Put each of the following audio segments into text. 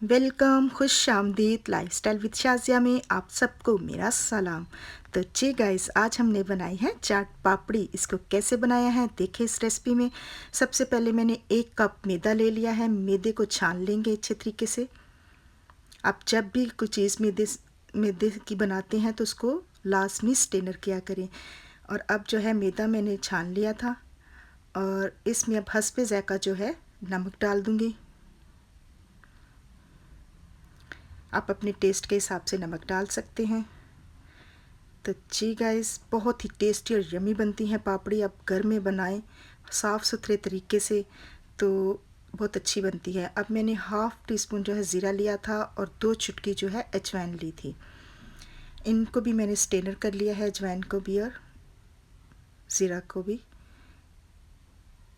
Welcome, खुश आमदीद lifestyle with Shazia में आप सबको मेरा सलाम। तो जी गाइस, आज हमने बनाई है चाट पापड़ी। इसको कैसे बनाया है देखें इस रेसिपी में। सबसे पहले मैंने 1 कप मैदा ले लिया है। मैदे को छान लेंगे अच्छे तरीके से। आप जब भी कोई चीज़ मैदे की बनाते हैं तो उसको लास्ट में स्टेनर किया करें। और अब जो है मैदा मैंने छान लिया था और इसमें अब हस्बे ज़ायक़ा जो है नमक डाल दूँगी। आप अपने टेस्ट के हिसाब से नमक डाल सकते हैं। तो जी गाइस, बहुत ही टेस्टी और यमी बनती हैं पापड़ी। आप घर में बनाएं साफ़ सुथरे तरीके से तो बहुत अच्छी बनती है। अब मैंने हाफ़ टी स्पून जो है ज़ीरा लिया था और 2 चुटकी जो है अजवाइन ली थी। इनको भी मैंने स्टेनर कर लिया है, अजवाइन को भी और ज़ीरा को भी।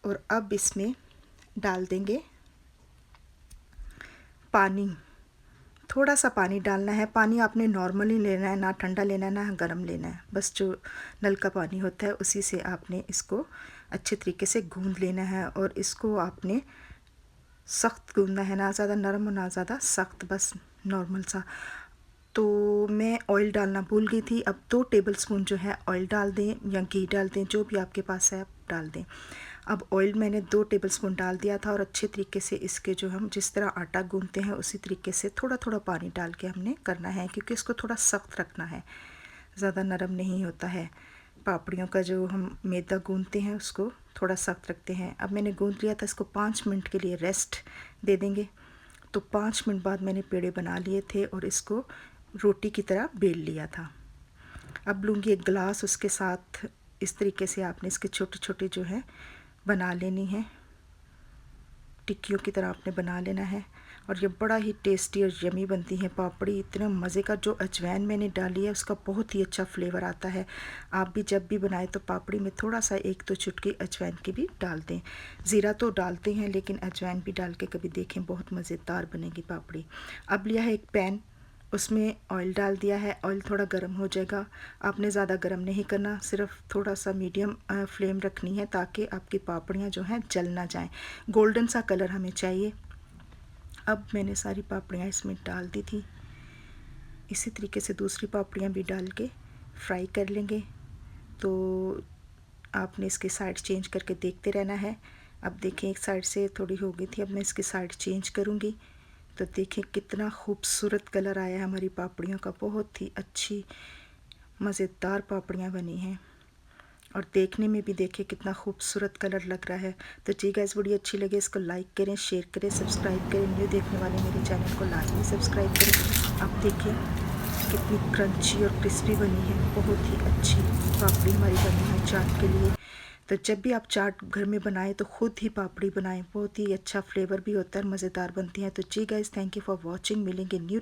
और अब इसमें डाल देंगे पानी। थोड़ा सा पानी डालना है। पानी आपने नॉर्मली लेना है, ना ठंडा लेना है ना गर्म लेना है। बस जो नल का पानी होता है उसी से आपने इसको अच्छे तरीके से गूंद लेना है। और इसको आपने सख्त गूंदना है, ना ज़्यादा नरम और ना ज़्यादा सख्त, बस नॉर्मल सा। तो मैं ऑयल डालना भूल गई थी। अब 2 टेबलस्पून जो है ऑयल डाल दें या घी डाल दें, जो भी आपके पास है आप डाल दें। अब ऑयल मैंने 2 टेबलस्पून डाल दिया था और अच्छे तरीके से इसके जो हम जिस तरह आटा गूंदते हैं उसी तरीके से थोड़ा थोड़ा पानी डाल के हमने करना है, क्योंकि इसको थोड़ा सख्त रखना है, ज़्यादा नरम नहीं होता है। पापड़ियों का जो हम मैदा गूंदते हैं उसको थोड़ा सख्त रखते हैं। अब मैंने गूंद लिया था, इसको 5 मिनट के लिए रेस्ट दे देंगे। तो 5 मिनट बाद मैंने पेड़े बना लिए थे और इसको रोटी की तरह बेल लिया था। अब लूँगी एक गिलास, उसके साथ इस तरीके से आपने इसके छोटे छोटे जो है बना लेनी है, टिक्कियों की तरह आपने बना लेना है। और ये बड़ा ही टेस्टी और यमी बनती है पापड़ी। इतना मज़े का, जो अजवाइन मैंने डाली है उसका बहुत ही अच्छा फ्लेवर आता है। आप भी जब भी बनाएं तो पापड़ी में थोड़ा सा 1-2 चुटकी अजवाइन की भी डाल दें। ज़ीरा तो डालते हैं लेकिन अजवाइन भी डाल के कभी देखें, बहुत मज़ेदार बनेगी पापड़ी। अब लिया है एक पैन, उसमें ऑयल डाल दिया है। ऑयल थोड़ा गर्म हो जाएगा। आपने ज़्यादा गर्म नहीं करना, सिर्फ थोड़ा सा मीडियम फ्लेम रखनी है ताकि आपकी पापड़ियाँ जो हैं जल ना जाएं। गोल्डन सा कलर हमें चाहिए। अब मैंने सारी पापड़ियाँ इसमें डाल दी थी। इसी तरीके से दूसरी पापड़ियाँ भी डाल के फ्राई कर लेंगे। तो आपने इसकी साइड चेंज करके देखते रहना है। अब देखें, एक साइड से थोड़ी हो गई थी, अब मैं इसकी साइड चेंज करूँगी। तो देखें कितना खूबसूरत कलर आया है हमारी पापड़ियों का। बहुत ही अच्छी मज़ेदार पापड़ियाँ बनी हैं और देखने में भी देखिए कितना खूबसूरत कलर लग रहा है। तो जी गाइस, वीडियो अच्छी लगे इसको लाइक करें, शेयर करें, सब्सक्राइब करें। न्यू देखने वाले मेरे चैनल को लाजमी सब्सक्राइब करें। आप देखें कितनी क्रंची और क्रिस्पी बनी है। बहुत ही अच्छी पापड़ी हमारी बनी है चाट के लिए। तो जब भी आप चाट घर में बनाएं तो ख़ुद ही पापड़ी बनाएं, बहुत ही अच्छा फ्लेवर भी होता है, मज़ेदार बनती हैं। तो जी guys, thank you for watching. मिलेंगे न्यू